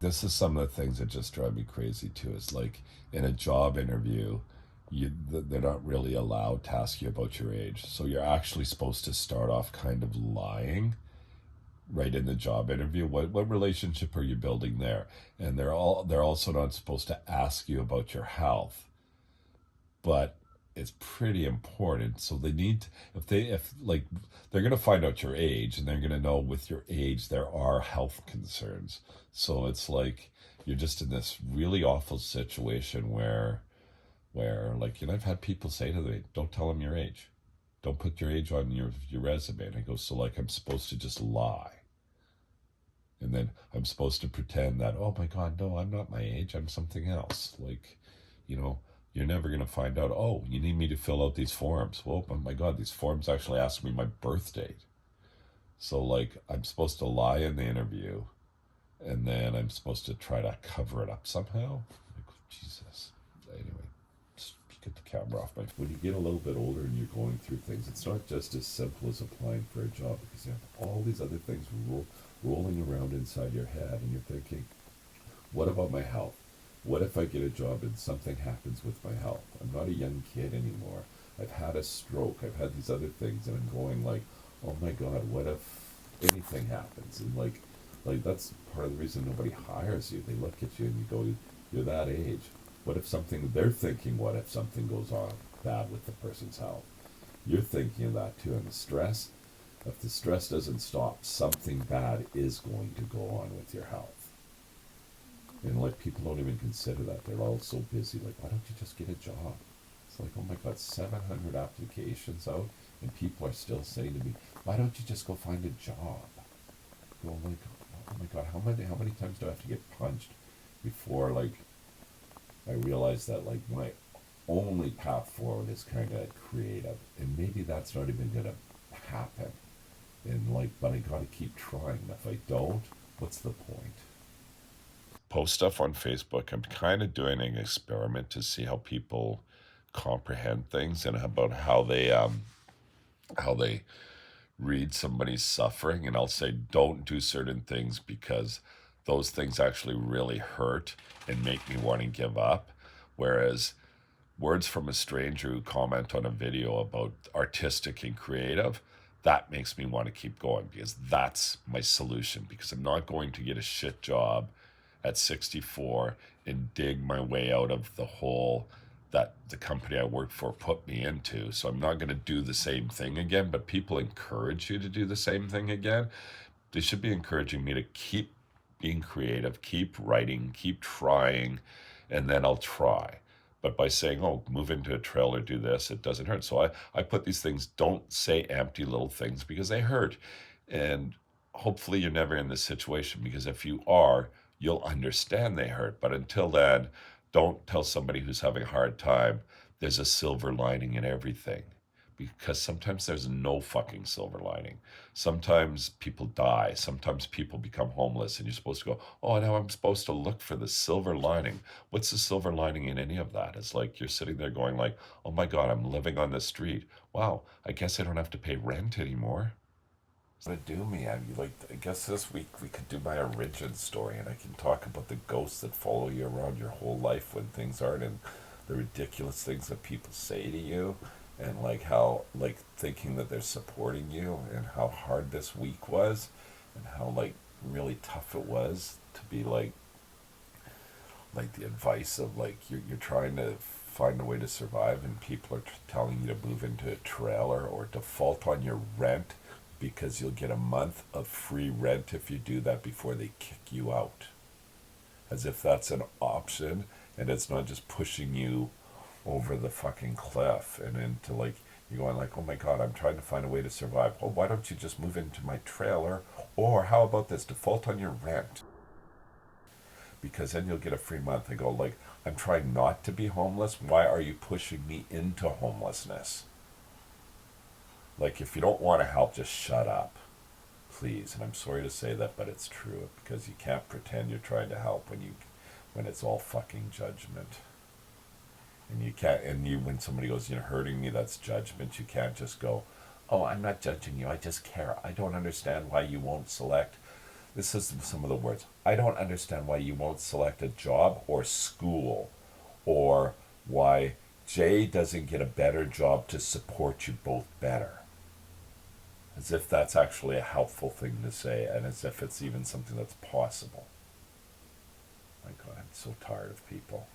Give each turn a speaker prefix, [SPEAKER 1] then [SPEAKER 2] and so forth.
[SPEAKER 1] this is some of the things that just drive me crazy too. Is like in a job interview, they're not really allowed to ask you about your age. So you're actually supposed to start off kind of lying right in the job interview. What relationship are you building there? And they're also not supposed to ask you about your health, but it's pretty important. So they need if like they're going to find out your age, and they're going to know with your age there are health concerns. So it's like you're just in this really awful situation where like, I've had people say to me, don't tell them your age, don't put your age on your resume. And I go, so like I'm supposed to just lie, and then I'm supposed to pretend that, oh my God, no, I'm not my age, I'm something else. Like, you know, you're never going to find out, oh, you need me to fill out these forms. Well, oh my God, these forms actually ask me my birth date. So, like, I'm supposed to lie in the interview, and then I'm supposed to try to cover it up somehow. Like, Jesus. Anyway, just get the camera off. When you get a little bit older and you're going through things, it's not just as simple as applying for a job, because you have all these other things rolling around inside your head, and you're thinking, what about my health? What if I get a job and something happens with my health? I'm not a young kid anymore. I've had a stroke. I've had these other things, and I'm going like, oh my God, what if anything happens? And like that's part of the reason nobody hires you. They look at you and you go, you're that age. What if something? They're thinking, what if something goes on bad with the person's health? You're thinking of that too, and the stress. If the stress doesn't stop, something bad is going to go on with your health. And like, people don't even consider that. They're all so busy. Like, why don't you just get a job? It's like, oh my God, 700 applications out, and people are still saying to me, why don't you just go find a job? I go like, oh my God, how many times do I have to get punched before like I realize that like my only path forward is kind of creative, and maybe that's not even gonna happen. And like, but I gotta keep trying. If I don't, what's the point? Post stuff on Facebook. I'm kind of doing an experiment to see how people comprehend things, and about how they read somebody's suffering. And I'll say, don't do certain things because those things actually really hurt and make me want to give up. Whereas words from a stranger who comment on a video about artistic and creative, that makes me want to keep going, because that's my solution. Because I'm not going to get a shit job at 64 and dig my way out of the hole that the company I worked for put me into. So I'm not going to do the same thing again, but people encourage you to do the same thing again. They should be encouraging me to keep being creative, keep writing, keep trying, and then I'll try. But by saying, oh, move into a trailer, do this, it doesn't hurt. So I put these things, don't say empty little things because they hurt. And hopefully you're never in this situation, because if you are, you'll understand they hurt. But until then, don't tell somebody who's having a hard time there's a silver lining in everything. Because sometimes there's no fucking silver lining. Sometimes people die. Sometimes people become homeless, and you're supposed to go, oh, now I'm supposed to look for the silver lining. What's the silver lining in any of that? It's like you're sitting there going like, oh my God, I'm living on the street. Wow, I guess I don't have to pay rent anymore. What to do me? I guess this week we could do my origin story, and I can talk about the ghosts that follow you around your whole life when things aren't, and the ridiculous things that people say to you, and like how, like, thinking that they're supporting you, and how hard this week was, and how like really tough it was to be like the advice of like you're trying to find a way to survive, and people are telling you to move into a trailer or default on your rent, because you'll get a month of free rent if you do that before they kick you out. As if that's an option, and it's not just pushing you over the fucking cliff and into like, you're going like, oh my God, I'm trying to find a way to survive. Well, why don't you just move into my trailer? Or how about this, default on your rent? Because then you'll get a free month. I go like, I'm trying not to be homeless. Why are you pushing me into homelessness? Like, if you don't want to help, just shut up, please. And I'm sorry to say that, but it's true, because you can't pretend you're trying to help when it's all fucking judgment. And you can't, and you, when somebody goes, you're hurting me, that's judgment. You can't just go, oh, I'm not judging you, I just care. I don't understand why you won't select This is some of the words. I don't understand why you won't select a job or school, or why Jay doesn't get a better job to support you both better. As if that's actually a helpful thing to say, and as if it's even something that's possible. My God, I'm so tired of people.